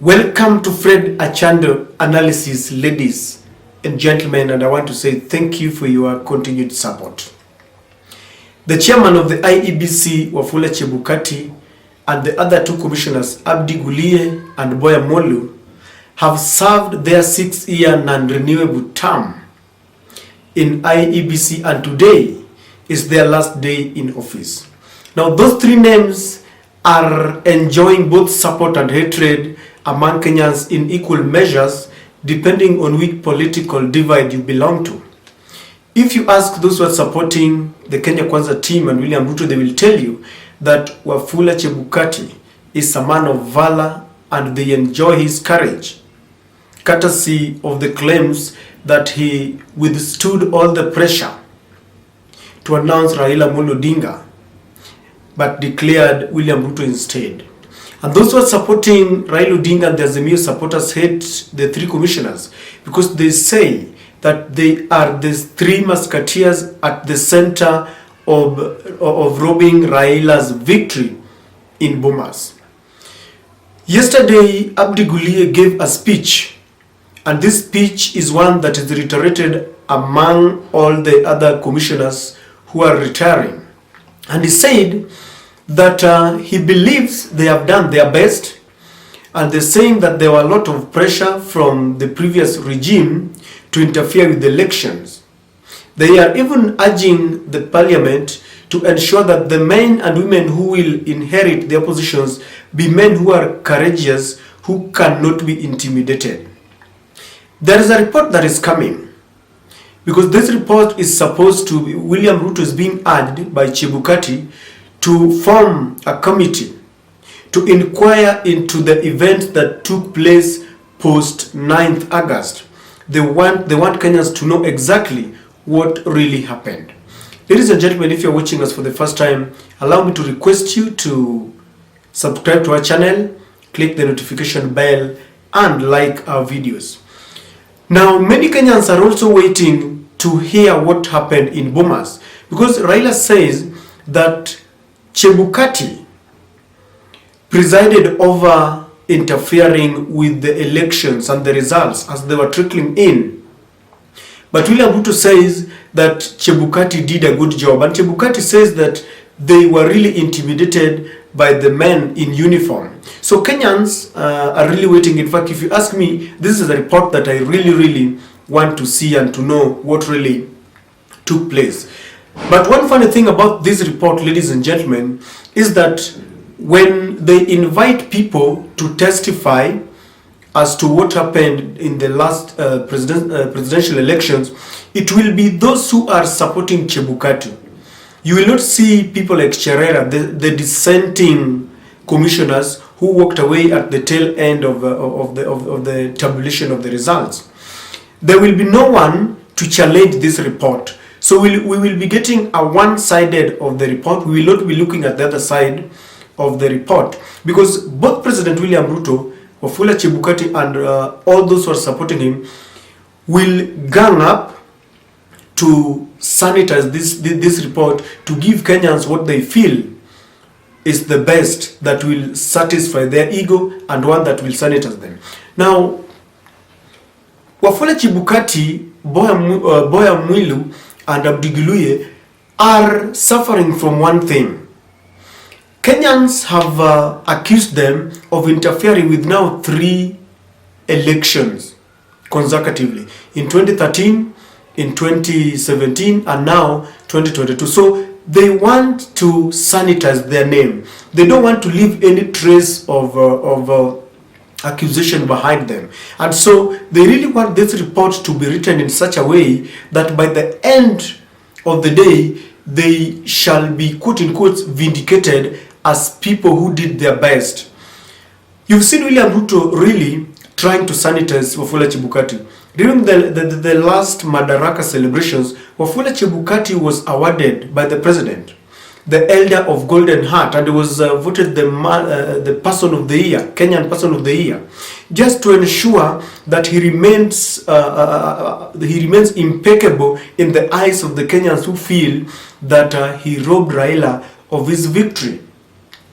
Welcome to Fred Achando Analysis, ladies and gentlemen, and I want to say thank you for your continued support. The chairman of the IEBC, Wafula Chebukati, and the other two commissioners, Abdi Gulie and Boya Molu, have served their 6-year non-renewable term in IEBC, and today is their last day in office. Now, those three names are enjoying both support and hatred among Kenyans in equal measures, depending on which political divide you belong to. If you ask those who are supporting the Kenya Kwanza team and William Ruto, they will tell you that Wafula Chebukati is a man of valor and they enjoy his courage, courtesy of the claims that he withstood all the pressure to announce Raila Amolo Odinga, but declared William Ruto instead. And those who are supporting Raila Odinga and the Azimio supporters hate the three commissioners because they say that they are the three musketeers at the center of robbing Raila's victory in Bomas. Yesterday, Abdi Gulie gave a speech, and this speech is one that is reiterated among all the other commissioners who are retiring. And he said that he believes they have done their best, and they're saying that there were a lot of pressure from the previous regime to interfere with the elections. They are even urging the parliament to ensure that the men and women who will inherit their positions be men who are courageous, who cannot be intimidated. There is a report that is coming, because this report is supposed to be, William Ruto is being urged by Chebukati to form a committee to inquire into the events that took place post 9th August. They want Kenyans to know exactly what really happened. Ladies and gentlemen, if you're watching us for the first time, allow me to request you to subscribe to our channel, click the notification bell, and like our videos. Now, many Kenyans are also waiting to hear what happened in Bomas, because Raila says that Chebukati presided over interfering with the elections and the results as they were trickling in. But William Ruto says that Chebukati did a good job, and Chebukati says that they were really intimidated by the men in uniform. So Kenyans are really waiting. In fact, if you ask me, this is a report that I really want to see and to know what really took place. But one funny thing about this report, ladies and gentlemen, is that when they invite people to testify as to what happened in the last presidential elections, it will be those who are supporting Chebukati. You will not see people like Cherera, the dissenting commissioners who walked away at the tail end of the tabulation of the results. There will be no one to challenge this report. So we will be getting a one-sided of the report. We will not be looking at the other side of the report, because both President William Ruto, Wafula Chebukati, and all those who are supporting him will gang up to sanitize this report, to give Kenyans what they feel is the best that will satisfy their ego and one that will sanitize them. Now, Wafula Chebukati, Boya Mwilu, and Abdi Gulie are suffering from one thing. Kenyans have accused them of interfering with now 3 elections consecutively, in 2013, in 2017, and now 2022. So they want to sanitize their name. They don't want to leave any trace of accusation behind them, and so they really want this report to be written in such a way that by the end of the day they shall be, quote unquote, vindicated as people who did their best. You've seen William Ruto really trying to sanitize Wafula Chebukati. During the last Madaraka celebrations, Wafula Chebukati was awarded by the president the Elder of Golden Heart, and he was voted the Person of the Year, Kenyan Person of the Year, just to ensure that he remains impeccable in the eyes of the Kenyans who feel that he robbed Raila of his victory.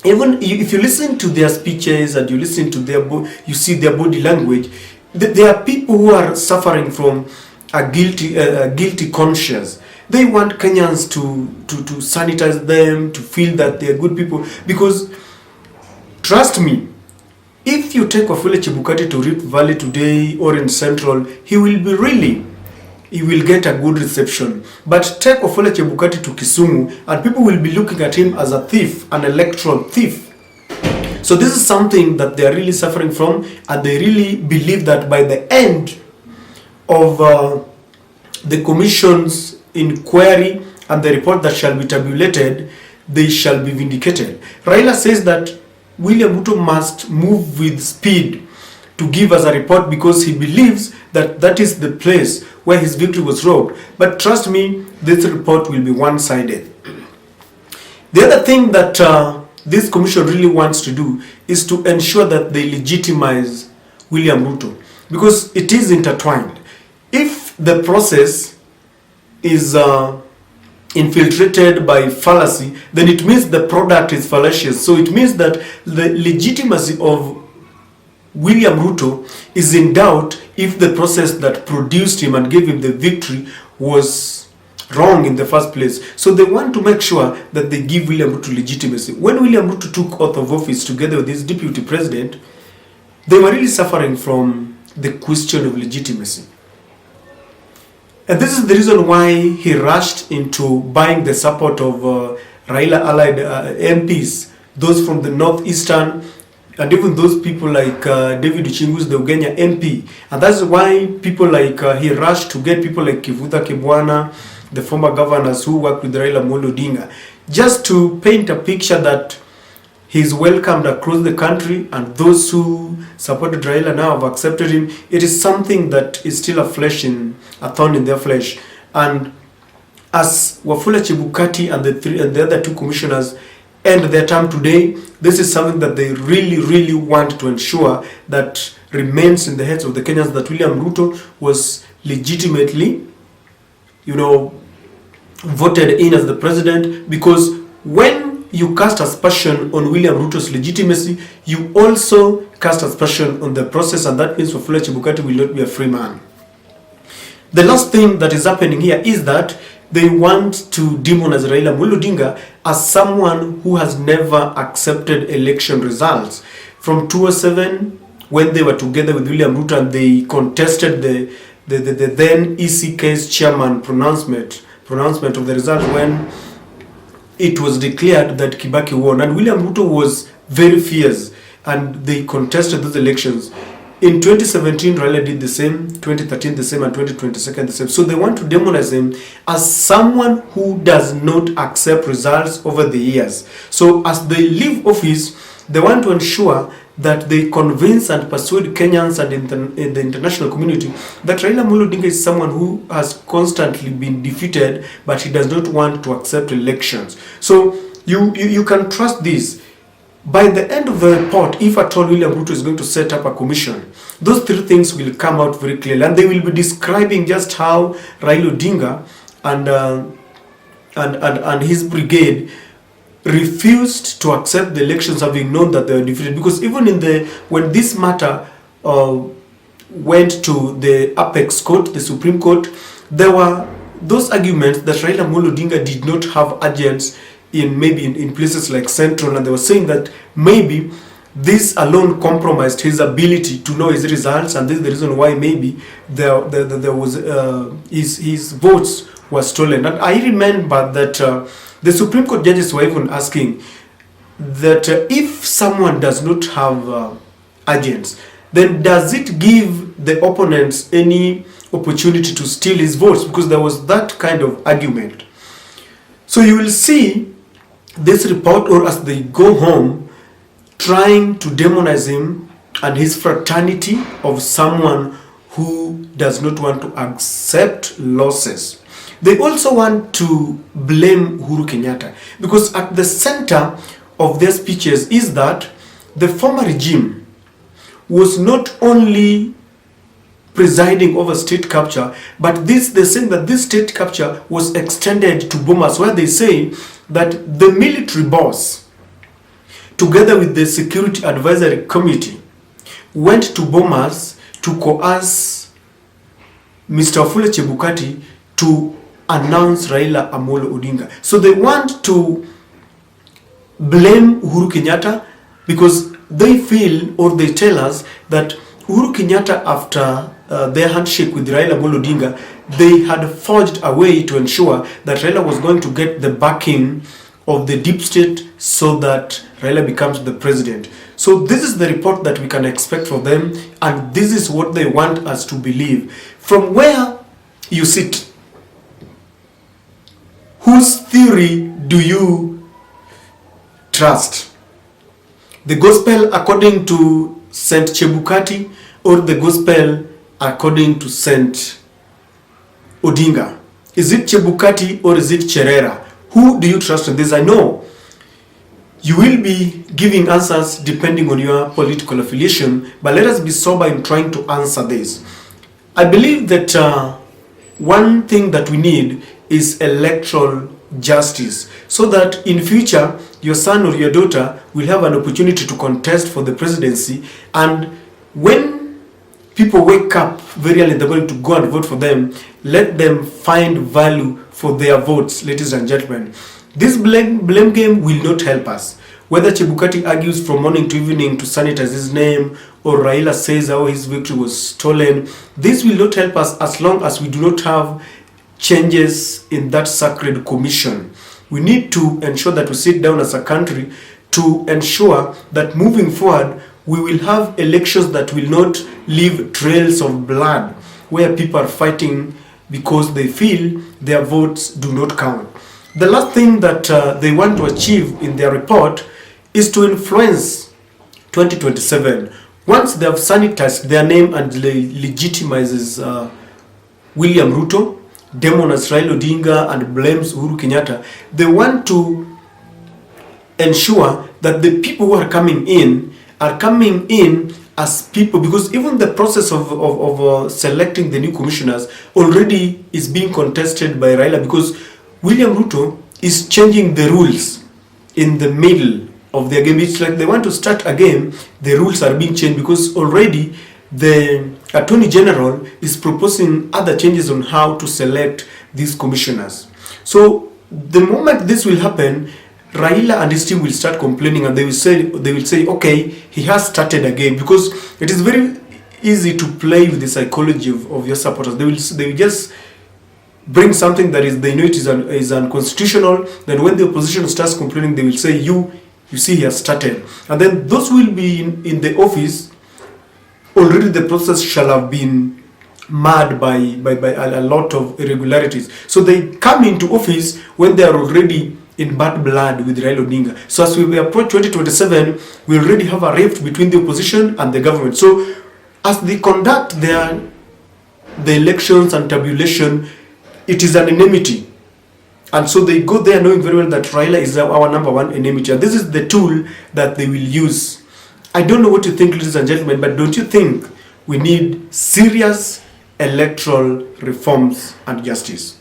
even if you listen to their speeches and you listen to their you see their body language, there are people who are suffering from a guilty conscience. They want Kenyans to sanitize them, to feel that they are good people. Because trust me, if you take Wafula Chebukati to Rift Valley today or in Central, he will get a good reception. But take Wafula Chebukati to Kisumu and people will be looking at him as a thief, an electoral thief. So this is something that they are really suffering from, and they really believe that by the end of the commission's inquiry and the report that shall be tabulated, they shall be vindicated. Raila says that William Ruto must move with speed to give us a report because he believes that that is the place where his victory was robbed. But trust me, this report will be one-sided. The other thing that this commission really wants to do is to ensure that they legitimize William Ruto, because it is intertwined. If the process is infiltrated by fallacy, then it means the product is fallacious. So it means that the legitimacy of William Ruto is in doubt if the process that produced him and gave him the victory was wrong in the first place. So they want to make sure that they give William Ruto legitimacy. When William Ruto took oath of office together with his deputy president, they were really suffering from the question of legitimacy. And this is the reason why he rushed into buying the support of Raila allied MPs, those from the northeastern, and even those people like David Uchingu's the Ugenya MP. And that's why people like, he rushed to get people like Kivutha Kibwana, the former governors who worked with Raila Amolo Odinga, just to paint a picture that he's welcomed across the country, and those who supported Raila now have accepted him. It is something that is still a thorn in their flesh. And as Wafula Chebukati and the other two commissioners end their term today, this is something that they really want to ensure that remains in the heads of the Kenyans, that William Ruto was legitimately, voted in as the president. Because when you cast aspersion on William Ruto's legitimacy, you also cast aspersion on the process, and that means Wafula Chebukati will not be a free man. The last thing that is happening here is that they want to demonize Raila Amolo Odinga as someone who has never accepted election results. From 2007, when they were together with William Ruto and they contested the then EC case chairman pronouncement of the result, when it was declared that Kibaki won, and William Ruto was very fierce, and they contested those elections. In 2017, Raila did the same, 2013 the same, and 2022 the same. So they want to demonize him as someone who does not accept results over the years. So as they leave office, they want to ensure that they convince and persuade Kenyans and in the international community that Raila Amolo Odinga is someone who has constantly been defeated, but he does not want to accept elections. So you can trust this. By the end of the report, if at all William Ruto is going to set up a commission, those three things will come out very clearly, and they will be describing just how Raila Odinga and his brigade refused to accept the elections, having known that they were defeated. Because even when this matter went to the apex court, the Supreme Court, there were those arguments that Raila Amolo Odinga did not have agents in places like Central, and they were saying that maybe this alone compromised his ability to know his results, and this is the reason why maybe there was his votes were stolen. And I remember that the Supreme Court judges were even asking that if someone does not have agents, then does it give the opponents any opportunity to steal his votes? Because there was that kind of argument. So you will see this report, or as they go home, trying to demonize him and his fraternity of someone who does not want to accept losses. They also want to blame Uhuru Kenyatta, because at the center of their speeches is that the former regime was not only presiding over state capture, but they're saying that this state capture was extended to Bomas, where they say that the military boss together with the Security Advisory Committee, went to Bomas to coerce Mr. Wafula Chebukati to announce Raila Amolo Odinga. So they want to blame Uhuru Kenyatta because they feel, or they tell us, that Uhuru Kenyatta, after their handshake with Raila Amolo Odinga, they had forged a way to ensure that Raila was going to get the backing of the deep state so that Raila becomes the president. So this is the report that we can expect from them, and this is what they want us to believe. From where you sit, whose theory do you trust? The gospel according to Saint Chebukati, or the gospel according to Saint Odinga? Is it Chebukati or is it Cherera? Who do you trust in this? I know you will be giving answers depending on your political affiliation, but let us be sober in trying to answer this. I believe that one thing that we need is electoral justice, so that in future your son or your daughter will have an opportunity to contest for the presidency, and when people wake up very early in the morning to go and vote for them, let them find value for their votes. Ladies and gentlemen, this blame game will not help us. Whether Chebukati argues from morning to evening to sanitize his name, or Raila says how his victory was stolen, this will not help us as long as we do not have changes in that sacred commission. We need to ensure that we sit down as a country to ensure that moving forward we will have elections that will not leave trails of blood where people are fighting because they feel their votes do not count. The last thing that they want to achieve in their report is to influence 2027. Once they have sanitized their name and legitimizes William Ruto, demons Raila Odinga, and blames Uhuru Kenyatta, they want to ensure that the people who are coming in as people, because even the process of selecting the new commissioners already is being contested by Raila, because William Ruto is changing the rules in the middle of their game. It's like they want to start a game, the rules are being changed because already the Attorney General is proposing other changes on how to select these commissioners. So the moment this will happen, Raila and his team will start complaining, and they will say, okay, he has started again, because it is very easy to play with the psychology of your supporters. They will just bring something that they know it is unconstitutional. Then when the opposition starts complaining, they will say, you see, he has started. And then those will be in the office. Already the process shall have been marred by a lot of irregularities. So they come into office when they are already in bad blood with Raila Odinga. So as we approach 2027, we already have a rift between the opposition and the government. So as they conduct the elections and tabulation, it is an enmity. And so they go there knowing very well that Raila is our number one enmity. And this is the tool that they will use. I don't know what you think, ladies and gentlemen, but don't you think we need serious electoral reforms and justice?